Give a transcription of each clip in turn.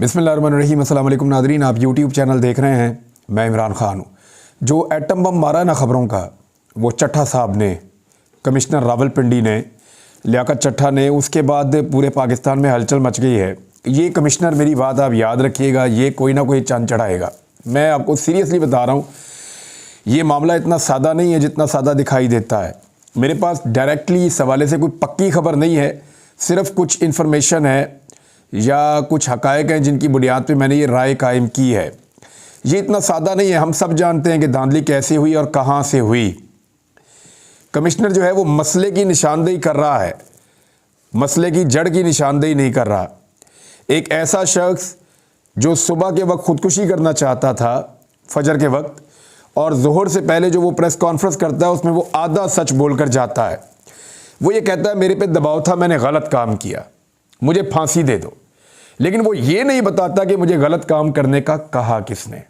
बिस्मिल्लाहिर्रहमानिर्रहीम। अस्सलाम वालेकुम नादरीन, आप यूट्यूब चैनल देख रहे हैं। मैं इमरान ख़ान हूँ। जो एटम बम मारा ना ख़बरों का, वो चट्ठा साहब ने, कमिश्नर रावलपिंडी ने, लियाकत चट्ठा ने, उसके बाद पूरे पाकिस्तान में हलचल मच गई है। ये कमिश्नर, मेरी बात आप याद रखिएगा, ये कोई ना कोई चंद चढ़ाएगा। मैं आपको सीरियसली बता रहा हूँ, ये मामला इतना सादा नहीं है जितना सादा दिखाई देता है। मेरे पास डायरेक्टली इस हवाले से कोई पक्की खबर नहीं है, सिर्फ कुछ इन्फॉर्मेशन है या कुछ हक़ाइक़ हैं जिनकी बुनियाद पे मैंने ये राय कायम की है। ये इतना सादा नहीं है। हम सब जानते हैं कि धांधली कैसे हुई और कहाँ से हुई। कमिश्नर जो है वो मसले की निशानदेही कर रहा है, मसले की जड़ की निशानदेही नहीं कर रहा। एक ऐसा शख्स जो सुबह के वक्त ख़ुदकुशी करना चाहता था, फजर के वक्त, और ज़ोहर से पहले जो वो प्रेस कॉन्फ्रेंस करता है उसमें वो आधा सच बोलकर जाता है। वो ये कहता है मेरे पे दबाव था, मैंने गलत काम किया, मुझे फांसी दे दो। लेकिन वो ये नहीं बताता कि मुझे गलत काम करने का कहा किसने,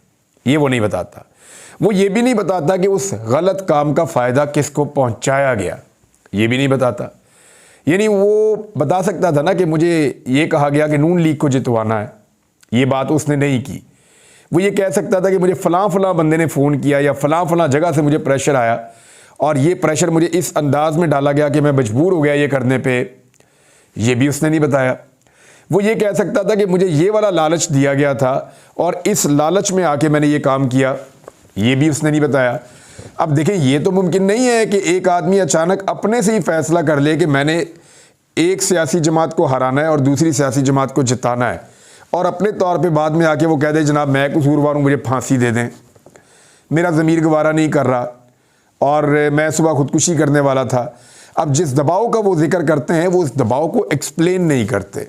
ये वो नहीं बताता। वो ये भी नहीं बताता कि उस गलत काम का फ़ायदा किसको पहुंचाया गया, ये भी नहीं बताता। यानी वो बता सकता था ना कि मुझे ये कहा गया कि नून लीग को जितवाना है, ये बात उसने नहीं की। वो ये कह सकता था कि मुझे फ़लाँ फ़लाँ बंदे ने फ़ोन किया या फ़लाँ फ़लाँ जगह से मुझे प्रेशर आया और ये प्रेशर मुझे इस अंदाज़ में डाला गया कि मैं मजबूर हो गया ये करने पे, ये भी उसने नहीं बताया। वो ये कह सकता था कि मुझे ये वाला लालच दिया गया था और इस लालच में आके मैंने ये काम किया, ये भी उसने नहीं बताया। अब देखें, ये तो मुमकिन नहीं है कि एक आदमी अचानक अपने से ही फैसला कर ले कि मैंने एक सियासी जमात को हराना है और दूसरी सियासी जमात को जिताना है, और अपने तौर पे बाद में आके वो कह दे जनाब मैं कसूरवार हूँ, मुझे फांसी दे दें, मेरा ज़मीर गवारा नहीं कर रहा और मैं सुबह खुदकुशी करने वाला था। अब जिस दबाव का वो जिक्र करते हैं, वो उस दबाव को एक्सप्लेन नहीं करते।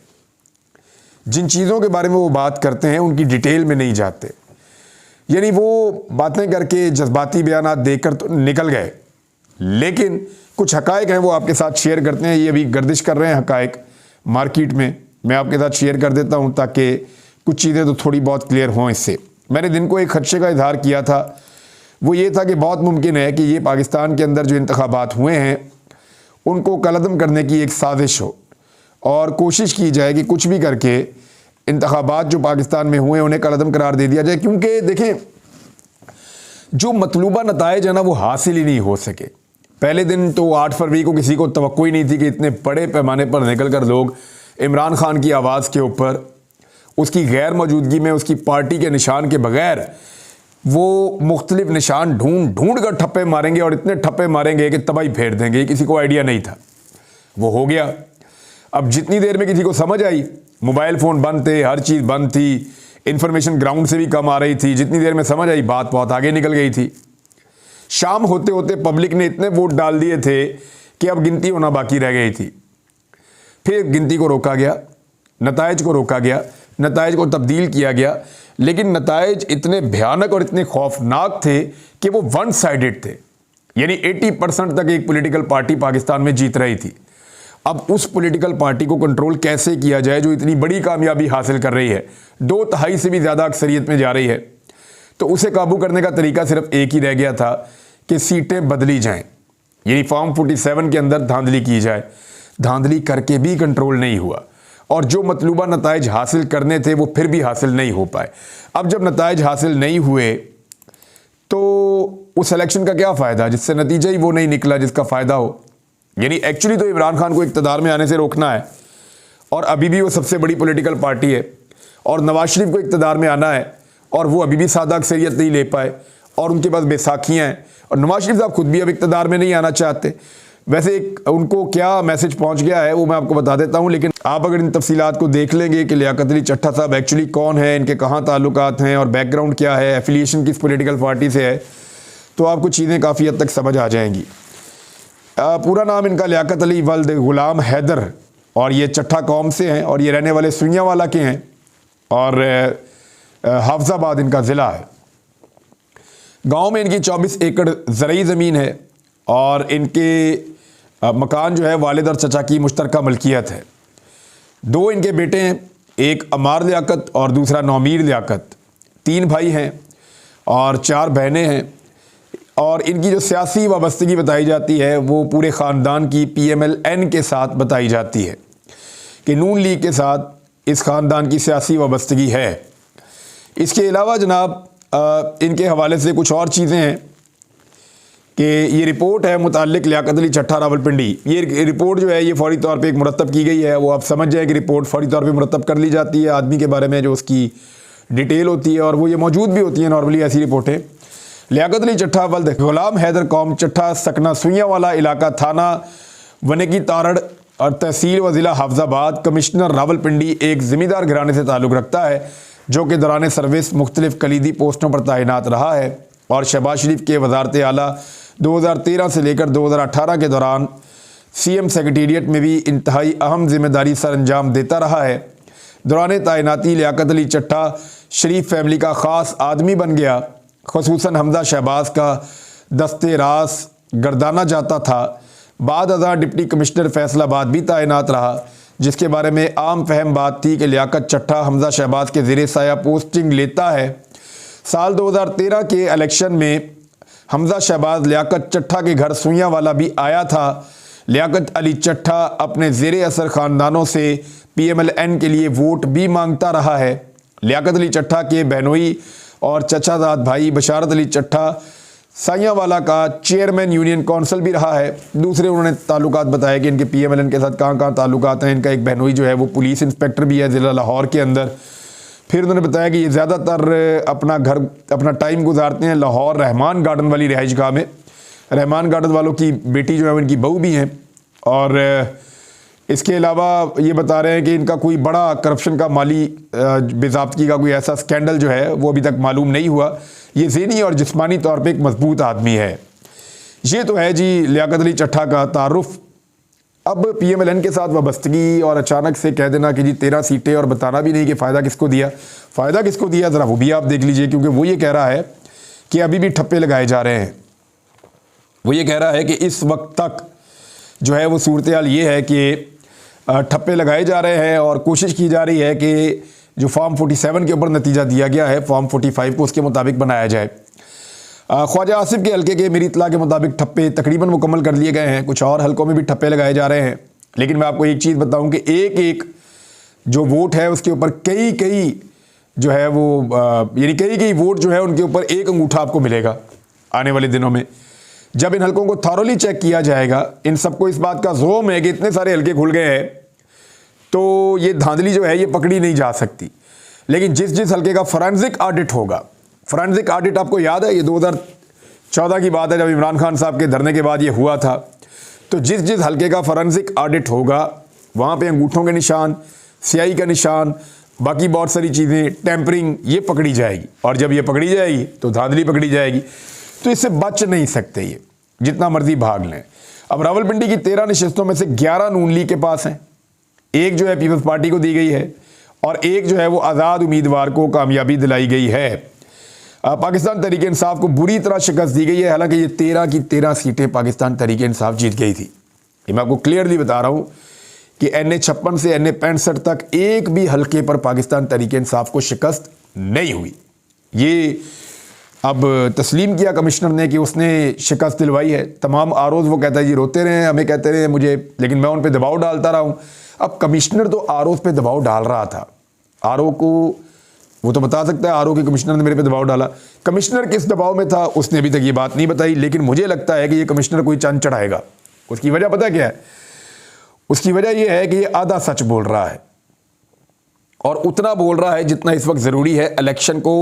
जिन चीज़ों के बारे में वो बात करते हैं उनकी डिटेल में नहीं जाते। यानी वो बातें करके जज्बाती बयानात देकर तो निकल गए, लेकिन कुछ हक़ाइक़ हैं वो आपके साथ शेयर करते हैं। ये अभी गर्दिश कर रहे हैं हक़ाइक़ मार्केट में, मैं आपके साथ शेयर कर देता हूँ ताकि कुछ चीज़ें तो थोड़ी बहुत क्लियर हों इससे। मैंने दिन को एक खदशे का इजहार किया था, वो ये था कि बहुत मुमकिन है कि ये पाकिस्तान के अंदर जो इंतखाबात हुए हैं उनको कलअदम करने की एक साजिश हो और कोशिश की जाए कि कुछ भी करके इंतखाबात जो पाकिस्तान में हुए उन्हें कलअदम करार दे दिया जाए। क्योंकि देखें, जो मतलूबा नताइज है ना वो हासिल ही नहीं हो सके। पहले दिन तो 8 फरवरी को किसी को तवक्को ही नहीं थी कि इतने बड़े पैमाने पर निकल कर लोग इमरान खान की आवाज़ के ऊपर, उसकी गैर मौजूदगी में, उसकी पार्टी के निशान के बगैर वो मुख्तलिफ निशान ढूंढ कर ठप्पे मारेंगे और इतने ठप्पे मारेंगे कि तबाही फेर देंगे। किसी को आइडिया नहीं था, वो हो गया। अब जितनी देर में किसी को समझ आई, मोबाइल फ़ोन बंद थे, हर चीज़ बंद थी, इन्फॉर्मेशन ग्राउंड से भी कम आ रही थी, जितनी देर में समझ आई बात बहुत आगे निकल गई थी। शाम होते होते पब्लिक ने इतने वोट डाल दिए थे कि अब गिनती होना बाकी रह गई थी। फिर गिनती को रोका गया, नताइज को रोका गया, नताइज को तब्दील किया गया, लेकिन नताइज इतने भयानक और इतने खौफनाक थे कि वो वन साइडेड थे। यानी 80% तक एक पॉलिटिकल पार्टी पाकिस्तान में जीत रही थी। अब उस पॉलिटिकल पार्टी को कंट्रोल कैसे किया जाए जो इतनी बड़ी कामयाबी हासिल कर रही है, 2/3 से भी ज़्यादा अक्सरियत में जा रही है, तो उसे काबू करने का तरीका सिर्फ एक ही रह गया था कि सीटें बदली जाएं। यानी फॉर्म 47 के अंदर धांधली की जाए। धांधली करके भी कंट्रोल नहीं हुआ और जो मतलूबा नताइज हासिल करने थे वो फिर भी हासिल नहीं हो पाए। अब जब नताइज हासिल नहीं हुए तो उस इलेक्शन का क्या फ़ायदा जिससे नतीजा ही वो नहीं निकला जिसका फ़ायदा हो। यानी एक्चुअली तो इमरान खान को इक़्तिदार में आने से रोकना है और अभी भी वो सबसे बड़ी पॉलिटिकल पार्टी है, और नवाज शरीफ को इक़्तिदार में आना है और वो अभी भी सादा अक्सरियत नहीं ले पाए और उनके पास बैसाखियाँ हैं, और नवाज शरीफ साहब खुद भी अब इक़्तिदार में नहीं आना चाहते। वैसे एक उनको क्या मैसेज पहुंच गया है वो मैं आपको बता देता हूं, लेकिन आप अगर इन तफसीलात को देख लेंगे कि लियाकत अली चट्ठा साहब एक्चुअली कौन है, इनके कहाँ ताल्लुकात हैं और बैकग्राउंड क्या है, एफिलिएशन किस पॉलिटिकल पार्टी से है, तो आपको चीज़ें काफ़ी हद तक समझ आ जाएंगी। पूरा नाम इनका लियाकत अली वल्द गुलाम हैदर, और ये चट्ठा कौम से हैं और ये रहने वाले सुइयाँवाला के हैं और हाफजाबाद इनका ज़िला है। गाँव में इनकी 24 एकड़ ज़रई ज़मीन है और इनके मकान जो है वालिद और चचा की मुश्तरका मलकियत है। 2 इनके बेटे हैं, एक अमार लियाकत और दूसरा नौमीर लियाकत। 3 भाई हैं और 4 बहनें हैं। और इनकी जो सियासी वाबस्तगी बताई जाती है वो पूरे ख़ानदान की PMLN के साथ बताई जाती है कि नून लीग के साथ इस ख़ानदान की सियासी वाबस्तगी है। इसके अलावा जनाब इनके हवाले से कुछ और चीज़ें हैं कि ये रिपोर्ट है मुताल्लिक लियाकत अली चट्ठा रावलपिंडी। ये रिपोर्ट जो है ये फौरी तौर पे एक मुरतब की गई है। वो आप समझ जाए कि रिपोर्ट फौरी तौर पे मुरतब कर ली जाती है आदमी के बारे में जो उसकी डिटेल होती है, और वो ये मौजूद भी होती है नॉर्मली ऐसी रिपोर्टें। लियाकत अली चट्ठा वल्द गुलाम हैदर कौम चट्ठा सकना सुइयाँ वाला इलाका थाना वनेकी तारड़ और तहसील व ज़िला हाफजाबाद। कमिश्नर रावलपिंडी एक ज़मींदार घराने से ताल्लुक़ रखता है जो कि दौरान सर्विस मुख्तलिफ कलीदी पोस्टों पर तैनात रहा है और शहबाज शरीफ के वजारत आला 2013 से लेकर 2018 के दौरान CM सेक्रेटेरिएट में भी इंतहाई अहम जिम्मेदारी सर अंजाम देता रहा है। दौरान तैनाती लियाकत अली चट्ठा शरीफ फैमिली का ख़ास आदमी बन गया, ख़ुसूसन हमजा शहबाज का दस्ते रास गर्दाना जाता था। बाद अज़ा डिप्टी कमिश्नर फैसलाबाद भी तैनात रहा, जिसके बारे में आम फहम बात थी कि लियाकत चट्ठा हमजा शहबाज के ज़ेरे साया पोस्टिंग लेता है। साल 2013 के इलेक्शन में हमजा शहबाज लियाकत चट्ठा के घर सुइयाँ वाला भी आया था। लियाकत अली चट्ठा अपने ज़ेरे असर ख़ानदानों से PMLN के लिए वोट भी मांगता रहा है। लियाकत अली चट्ठा के बहनोई और चचाजाद भाई बशारत अली चट्ठा साइयावाला का चेयरमैन यूनियन काउंसिल भी रहा है। दूसरे उन्होंने ताल्लुकात बताया कि इनके PMLN के साथ कहाँ कहाँ ताल्लुकात हैं। इनका एक बहनोई जो है वो पुलिस इंस्पेक्टर भी है ज़िला लाहौर के अंदर। फिर उन्होंने बताया कि ये ज़्यादातर अपना टाइम गुजारते हैं लाहौर रहमान गार्डन वाली रिहाइश गाह में। रहमान गार्डन वालों की बेटी जो है उनकी बहू भी हैं। और इसके अलावा ये बता रहे हैं कि इनका कोई बड़ा करप्शन का माली बेज़ाब्तगी का कोई ऐसा स्कैंडल जो है वो अभी तक मालूम नहीं हुआ। ये ज़हनी और जिस्मानी तौर पे एक मजबूत आदमी है। ये तो है जी लियाकत अली चट्ठा का तारुफ। अब PMLN के साथ वाबस्तगी और अचानक से कह देना कि जी 13 सीटें और बताना भी नहीं कि फ़ायदा किसको दिया, फ़ायदा किसको दिया ज़रा वो भी आप देख लीजिए, क्योंकि वो ये कह रहा है कि अभी भी ठप्पे लगाए जा रहे हैं। वो ये कह रहा है कि इस वक्त तक जो है वो सूरत हाल ये है कि ठप्पे लगाए जा रहे हैं और कोशिश की जा रही है कि जो फॉर्म 47 के ऊपर नतीजा दिया गया है फॉर्म 45 को उसके मुताबिक बनाया जाए। ख्वाजा आसिफ के हल्के के मेरी इत्तला के मुताबिक ठप्पे तकरीबन मुकम्मल कर लिए गए हैं। कुछ और हल्कों में भी ठप्पे लगाए जा रहे हैं। लेकिन मैं आपको एक चीज़ बताऊं कि एक एक जो वोट है उसके ऊपर कई जो है वो यानी कई वोट जो है उनके ऊपर एक अंगूठा आपको मिलेगा आने वाले दिनों में। जब इन हल्कों को थॉरोली चेक किया जाएगा, इन सबको इस बात का ज़ोम है कि इतने सारे हल्के खुल गए हैं तो ये धांधली जो है ये पकड़ी नहीं जा सकती। लेकिन जिस हल्के का फॉरेंसिक ऑडिट होगा, फॉरेंसिक ऑडिट आपको याद है ये 2014 की बात है जब इमरान खान साहब के धरने के बाद ये हुआ था। तो जिस हल्के का फॉरेंसिक ऑडिट होगा वहाँ पे अंगूठों के निशान, स्याही का निशान, बाकी बहुत सारी चीज़ें, टेम्परिंग, ये पकड़ी जाएगी। और जब ये पकड़ी जाएगी तो धांधली पकड़ी जाएगी। तो इससे बच नहीं सकते ये, जितना मर्जी भाग लें। अब रावलपिंडी की 13 नशिस्तों में से 11 नून लीग के पास हैं, एक जो है पीपल्स पार्टी को दी गई है और एक जो है वो आज़ाद उम्मीदवार को कामयाबी दिलाई गई है। पाकिस्तान तहरीक इंसाफ को बुरी तरह शिकस्त दी गई है। हालांकि ये 13 की 13 सीटें पाकिस्तान तहरीक इंसाफ जीत गई थी। ये मैं आपको क्लियरली बता रहा हूँ कि NA56 से NA65 तक एक भी हल्के पर पाकिस्तान तहरीक इंसाफ को शिकस्त नहीं हुई। ये अब तस्लीम किया कमिश्नर ने कि उसने शिकस्त दिलवाई है। तमाम आरोज़ वो कहता है जी रोते रहे, हमें कहते रहे मुझे, लेकिन मैं उन पर दबाव डालता रहा हूँ। अब कमिश्नर तो आरोज़ पे दबाव डाल रहा था, आरओ को वो तो बता सकता है आरओ के कमिश्नर ने मेरे पे दबाव डाला। कमिश्नर किस दबाव में था उसने अभी तक ये बात नहीं बताई, लेकिन मुझे लगता है कि ये कमिश्नर कोई चंद चढ़ाएगा। उसकी वजह पता क्या है? उसकी वजह यह है कि ये आधा सच बोल रहा है और उतना बोल रहा है जितना इस वक्त ज़रूरी है इलेक्शन को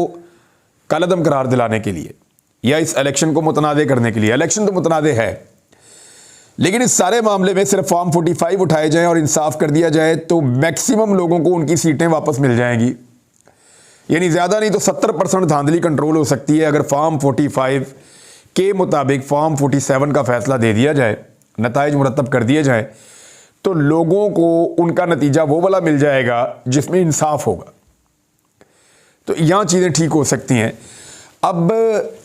कलअदम करार दिलाने के लिए या इस इलेक्शन को मुतनाज़े करने के लिए। इलेक्शन तो मुतनाज़े है, लेकिन इस सारे मामले में सिर्फ फॉर्म 45 उठाए जाएं और इंसाफ कर दिया जाए तो मैक्सिमम लोगों को उनकी सीटें वापस मिल जाएंगी। यानी ज़्यादा नहीं तो 70% धांधली कंट्रोल हो सकती है अगर फॉर्म 45 के मुताबिक फॉर्म 47 का फैसला दे दिया जाए, नताइज मुरतब कर दिए जाए, तो लोगों को उनका नतीजा वो वाला मिल जाएगा जिसमें इंसाफ होगा। तो यहाँ चीज़ें ठीक हो सकती हैं। अब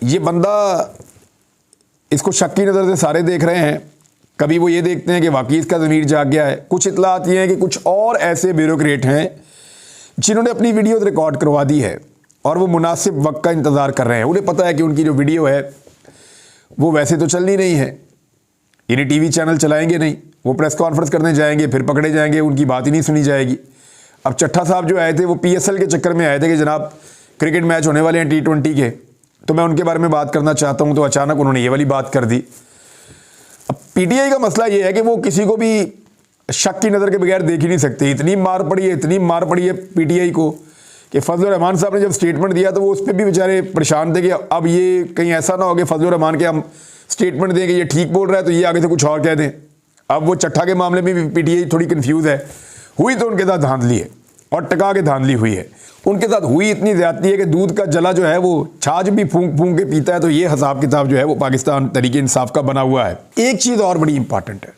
ये बंदा, इसको शक की नज़र से सारे देख रहे हैं। कभी वो ये देखते हैं कि वाकई इसका ज़मीर जाग गया है। कुछ इतलात ये हैं कि कुछ और ऐसे ब्यूरोक्रेट हैं जिन्होंने अपनी वीडियो रिकॉर्ड करवा दी है और वो मुनासिब वक्त का इंतज़ार कर रहे हैं। उन्हें पता है कि उनकी जो वीडियो है वो वैसे तो चलनी नहीं है, यानी TV चैनल चलाएंगे नहीं, वो प्रेस कॉन्फ्रेंस करने जाएंगे फिर पकड़े जाएंगे, उनकी बात ही नहीं सुनी जाएगी। अब चट्ठा साहब जो आए थे वो PSL के चक्कर में आए थे कि जनाब क्रिकेट मैच होने वाले हैं T20 के, तो मैं उनके बारे में बात करना चाहता हूं, तो अचानक उन्होंने ये वाली बात कर दी। अब PTI का मसला ये है कि वो किसी को भी शक की नज़र के बगैर देख ही नहीं सकते। इतनी मार पड़ी है PTI को कि फजलुर रहमान साहब ने जब स्टेटमेंट दिया तो वो उस पर भी बेचारे परेशान थे कि अब ये कहीं ऐसा ना हो कि फजलुर रहमान के हम स्टेटमेंट दें कि ये ठीक बोल रहा है तो ये आगे से कुछ और कह दें। अब वो चट्ठा के मामले में भी PTI थोड़ी कंफ्यूज है। हुई तो उनके साथ धांधली है और टका के धांधली हुई है। उनके साथ हुई इतनी ज़्यादती है कि दूध का जला जो है वो छाछ भी फूंक फूंक के पीता है। तो ये हिसाब किताब जो है वो पाकिस्तान तरीके इंसाफ का बना हुआ है। एक चीज़ और बड़ी इंपॉर्टेंट है,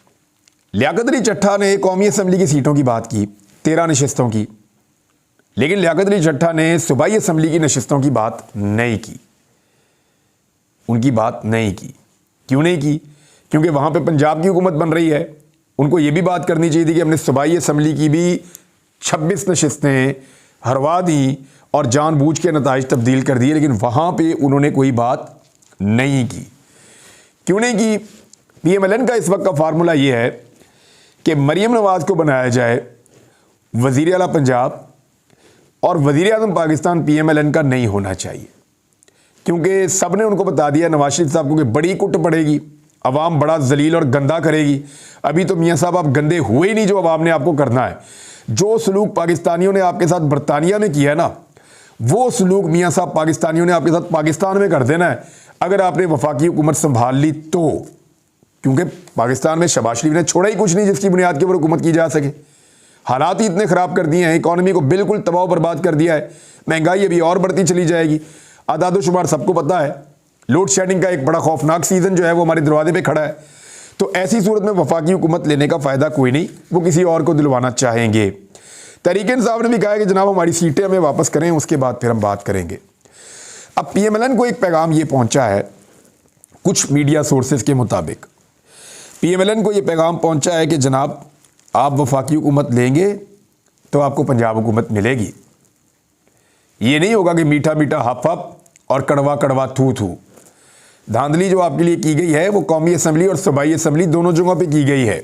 लियाकत अली चट्ठा ने कौमी असम्बली की सीटों की बात की, 13 नशिस्तों की, लेकिन लियाकत अली चट्ठा ने सूबाई असम्बली की नशिस्तों की बात नहीं की। उनकी बात नहीं की। क्यों नहीं की? क्योंकि वहाँ पे पंजाब की हुकूमत बन रही है। उनको ये भी बात करनी चाहिए थी कि हमने सूबाई असम्बली की भी 26 नशिस्तें हरवा दी और जानबूझ के नताइज तब्दील कर दिए, लेकिन वहाँ पे उन्होंने कोई बात नहीं की। क्यों नहीं की? PMLN का इस वक्त का फार्मूला ये है कि मरीम नवाज़ को बनाया जाए वज़ीर आला पंजाब और वज़ीर आज़म पाकिस्तान PMLN का नहीं होना चाहिए, क्योंकि सब ने उनको बता दिया नवाज शरीफ साहब को कि बड़ी कुट पड़ेगी, अवाम बड़ा जलील और गंदा करेगी। अभी तो मियाँ साहब आप गंदे हुए ही नहीं जो अवाम ने आपको करना है। जो सलूक पाकिस्तानियों ने आपके साथ बरतानिया में किया है ना, वो सलूक मियाँ साहब पाकिस्तानियों ने आपके साथ पाकिस्तान में कर देना है अगर आपने वफाकी हुकूमत संभाल ली तो। क्योंकि पाकिस्तान में शहबाज शरीफ ने छोड़ा ही कुछ नहीं जिसकी बुनियाद के ऊपर हुकूमत की जा सके। हालात ही इतने ख़राब कर दिए हैं, इकॉनमी को बिल्कुल तबाह बर्बाद कर दिया है। महंगाई अभी और बढ़ती चली जाएगी। आदादोशुमार सबको पता है। लोड शेडिंग का एक बड़ा खौफनाक सीज़न जो है वो हमारे दरवाजे पे खड़ा है। तो ऐसी सूरत में वफाकी हुकूमत लेने का फ़ायदा कोई नहीं, वो किसी और को दिलवाना चाहेंगे। तहरीक इंसाफ ने भी कहा है कि जनाब हमारी सीटें हमें वापस करें, उसके बाद फिर हम बात करेंगे। अब PMLN को एक पैगाम ये पहुंचा है, कुछ मीडिया सोर्सेज के मुताबिक PMLN को ये पैगाम पहुंचा है कि जनाब आप वफाकी हुकूमत लेंगे तो आपको पंजाब हुकूमत मिलेगी। ये नहीं होगा कि मीठा मीठा हफ हफ और कड़वा कड़वा थू थू। धांधली जो आपके लिए की गई है वो कौमी असम्बली और सूबाई असम्बली दोनों जगहों पे की गई है।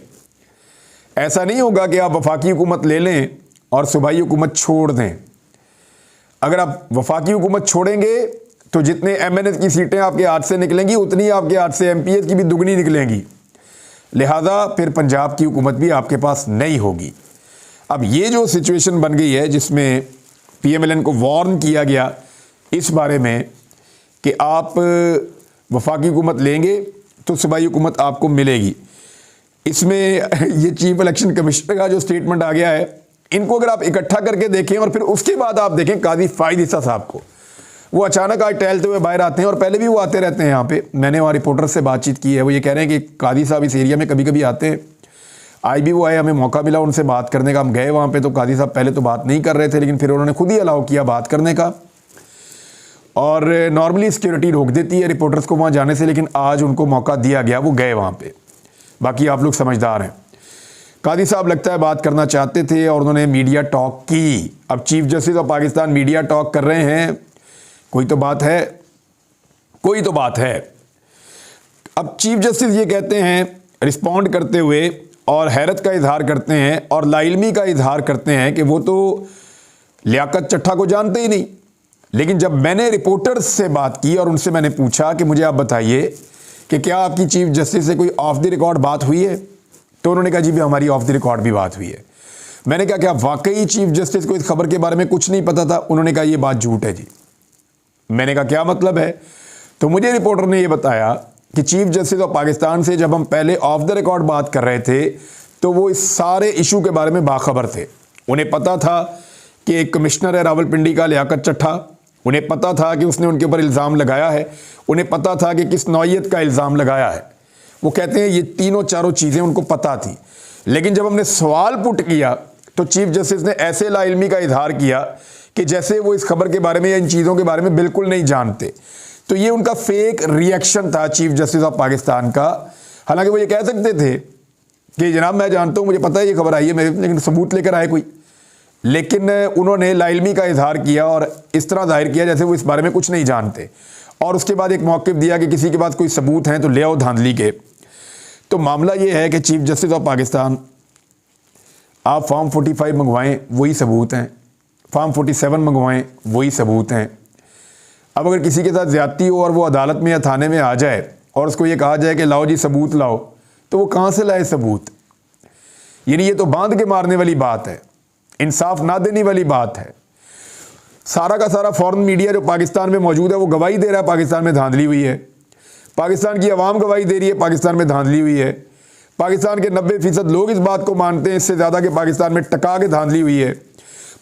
ऐसा नहीं होगा कि आप वफाकी हुकूमत ले लें और सूबाई हुकूमत छोड़ दें। अगर आप वफाकी हुकूमत छोड़ेंगे तो जितने MNS की सीटें आपके हाथ से निकलेंगी उतनी आपके हाथ से MPS की भी दुगनी निकलेंगी। लिहाजा फिर पंजाब की हुकूमत भी आपके पास नहीं होगी। अब ये जो सिचुएशन बन गई है जिसमें PMLN को वार्न किया गया इस बारे में कि आप वफाकी हुकूमत लेंगे तो सूबाई हुकूमत आपको मिलेगी, इसमें ये चीफ इलेक्शन कमिश्नर का जो स्टेटमेंट आ गया है, इनको अगर आप इकट्ठा करके देखें और फिर उसके बाद आप देखें काजी फायद ईसा साहब को, वो अचानक आज टहलते हुए बाहर आते हैं और पहले भी वो आते रहते हैं यहाँ पे। मैंने वहाँ रिपोर्टर से बातचीत की है, वो ये कह रहे हैं कि काजी साहब इस एरिया में कभी कभी आते हैं। आज भी वो आए, हमें मौका मिला उनसे बात करने का। हम गए वहाँ पे तो काजी साहब पहले तो बात नहीं कर रहे थे, लेकिन फिर उन्होंने खुद ही अलाउ किया बात करने का। और नॉर्मली सिक्योरिटी रोक देती है रिपोर्टर्स को वहाँ जाने से, लेकिन आज उनको मौका दिया गया, वो गए वहाँ पे। बाकी आप लोग समझदार हैं। कादी साहब लगता है बात करना चाहते थे और उन्होंने मीडिया टॉक की। अब chief justice of Pakistan media talk कर रहे हैं, कोई तो बात है, कोई तो बात है। अब चीफ जस्टिस ये कहते हैं रिस्पॉन्ड करते हुए और हैरत का इजहार करते हैं और लाइल्मी का इजहार करते हैं कि वो तो लियाकत चट्ठा को जानते ही नहीं। लेकिन जब मैंने रिपोर्टर्स से बात की और उनसे मैंने पूछा कि मुझे आप बताइए कि क्या आपकी चीफ जस्टिस से कोई ऑफ द रिकॉर्ड बात हुई है, तो उन्होंने कहा जी भी हमारी ऑफ द रिकॉर्ड भी बात हुई है। मैंने कहा क्या वाकई चीफ जस्टिस को इस खबर के बारे में कुछ नहीं पता था? उन्होंने कहा ये बात झूठ है जी। मैंने कहा क्या मतलब है? तो मुझे रिपोर्टर ने ये बताया कि चीफ जस्टिस ऑफ पाकिस्तान से जब हम पहले ऑफ द रिकॉर्ड बात कर रहे थे तो वो इस सारे इशू के बारे में बाखबर थे। उन्हें पता था कि एक कमिश्नर है रावलपिंडी का लियाकत चट्ठा, उन्हें पता था कि उसने उनके ऊपर इल्ज़ाम लगाया है, उन्हें पता था कि किस नौइयत का इल्ज़ाम लगाया है। वो कहते हैं ये तीनों चारों चीज़ें उनको पता थी। लेकिन जब हमने सवाल पुट किया तो चीफ जस्टिस ने ऐसे लाइल्मी का इजहार किया कि जैसे वो इस खबर के बारे में या इन चीज़ों के बारे में बिल्कुल नहीं जानते। तो ये उनका फेक रिएक्शन था चीफ जस्टिस ऑफ पाकिस्तान का। हालांकि वो ये कह सकते थे कि जनाब मैं जानता हूँ, मुझे पता है ये खबर आई है मेरे, लेकिन सबूत लेकर आए कोई। लेकिन उन्होंने लाइल्मी का इजहार किया और इस तरह जाहिर किया जैसे वो इस बारे में कुछ नहीं जानते, और उसके बाद एक मौक़िफ़ दिया कि किसी के पास कोई सबूत हैं तो ले आओ धांधली के। तो मामला ये है कि चीफ जस्टिस ऑफ पाकिस्तान आप फॉर्म 45 मंगवाएं वही सबूत हैं, फॉर्म 47 मंगवाएं वही सबूत हैं। अब अगर किसी के साथ ज़्यादती हो और वो अदालत में या थाने में आ जाए और उसको ये कहा जाए कि लाओ जी सबूत लाओ, तो वो कहाँ से लाए सबूत? यानी ये तो बांध के मारने वाली बात है, इंसाफ ना देने वाली बात है। सारा का सारा फॉरेन मीडिया जो पाकिस्तान में मौजूद है वो गवाही दे रहा है पाकिस्तान में धांधली हुई है। पाकिस्तान की आवाम गवाही दे रही है पाकिस्तान में धांधली हुई है। पाकिस्तान के 90% लोग इस बात को मानते हैं, इससे ज़्यादा कि पाकिस्तान में टका के धांधली हुई है।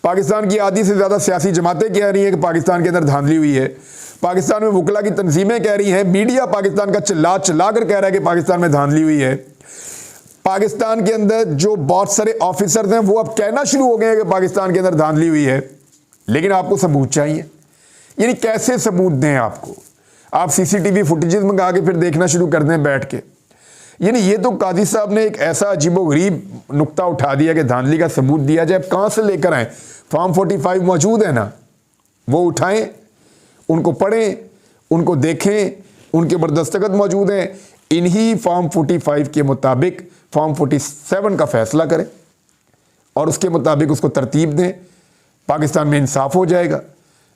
पाकिस्तान की आधी से ज़्यादा सियासी जमातें कह रही हैं कि पाकिस्तान के अंदर धांधली हुई है। पाकिस्तान में वकला की तंजीमें कह रही हैं, मीडिया पाकिस्तान का चिल्ला चिल्ला कर कह रहा है कि पाकिस्तान में धांधली हुई है। पाकिस्तान के अंदर जो बहुत सारे ऑफिसर्स हैं वो अब कहना शुरू हो गए हैं कि पाकिस्तान के अंदर धांधली हुई है, लेकिन आपको सबूत चाहिए। यानी कैसे सबूत दें आपको? आप सीसीटीवी फुटेजेस मंगा के फिर देखना शुरू कर दें बैठ के। यानी ये तो काजी साहब ने एक ऐसा अजीबोगरीब नुक्ता उठा दिया कि धांधली का सबूत दिया जाए। कहाँ से लेकर आए? फॉर्म 45 मौजूद है ना, वो उठाएं, उनको पढ़ें, उनको देखें, उनके ऊपर दस्तखत मौजूद हैं। इन्हीं फॉर्म 45 के मुताबिक फॉर्म 47 का फैसला करें और उसके मुताबिक उसको तरतीब दें। पाकिस्तान में इंसाफ हो जाएगा,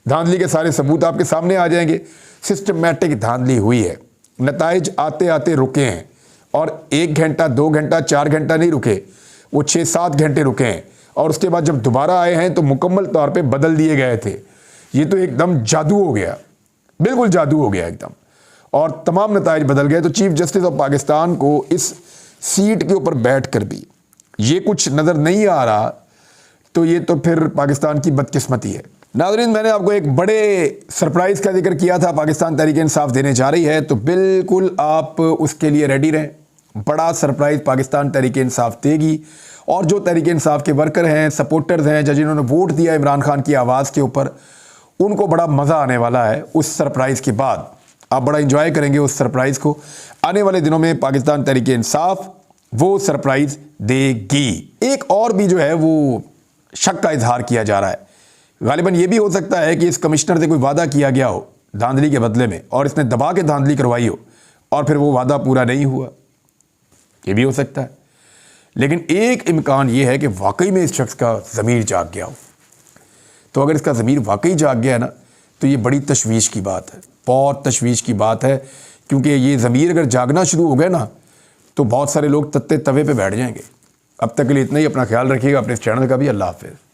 धांधली के सारे सबूत आपके सामने आ जाएंगे। सिस्टमैटिक धांधली हुई है, नताइज आते आते रुके हैं और 1 घंटा 2 घंटा 4 घंटा नहीं रुके, वो 6-7 घंटे रुके हैं और उसके बाद जब दोबारा आए हैं तो मुकम्मल तौर पे बदल दिए गए थे। ये तो एकदम जादू हो गया, बिल्कुल जादू हो गया एकदम, और तमाम नताइज बदल गए। तो चीफ जस्टिस ऑफ पाकिस्तान को इस सीट के ऊपर बैठ कर भी ये कुछ नज़र नहीं आ रहा, तो ये तो फिर पाकिस्तान की बदकिस्मती है। नाज़रीन, मैंने आपको एक बड़े सरप्राइज़ का जिक्र किया था, पाकिस्तान तहरीक इंसाफ देने जा रही है, तो बिल्कुल आप उसके लिए रेडी रहें। बड़ा सरप्राइज़ पाकिस्तान तहरीक इंसाफ देगी और जो तहरीक इंसाफ के वर्कर हैं, सपोर्टर्स हैं, जिन्होंने वोट दिया इमरान खान की आवाज़ के ऊपर, उनको बड़ा मज़ा आने वाला है उस सरप्राइज़ के बाद। आप बड़ा इंजॉय करेंगे उस सरप्राइज़ को। आने वाले दिनों में पाकिस्तान तहरीक इंसाफ वो सरप्राइज़ देगी। एक और भी जो है वो शक का इजहार किया जा रहा है। गालिबन ये भी हो सकता है कि इस कमिश्नर से कोई वादा किया गया हो धांधली के बदले में और इसने दबा के धांधली करवाई हो और फिर वो वादा पूरा नहीं हुआ, ये भी हो सकता है। लेकिन एक इम्कान ये है कि वाकई में इस शख्स का ज़मीर जाग गया हो। तो अगर इसका ज़मीर वाकई जाग गया है ना, तो ये बड़ी तशवीश की बात है, बहुत तशवीश की बात है, क्योंकि ये ज़मीर अगर जागना शुरू हो गया ना तो बहुत सारे लोग तत्ते तवे पे बैठ जाएंगे। अब तक के लिए इतना ही। अपना ख्याल रखिएगा, अपने इस चैनल का भी। अल्लाह हाफ़िज़।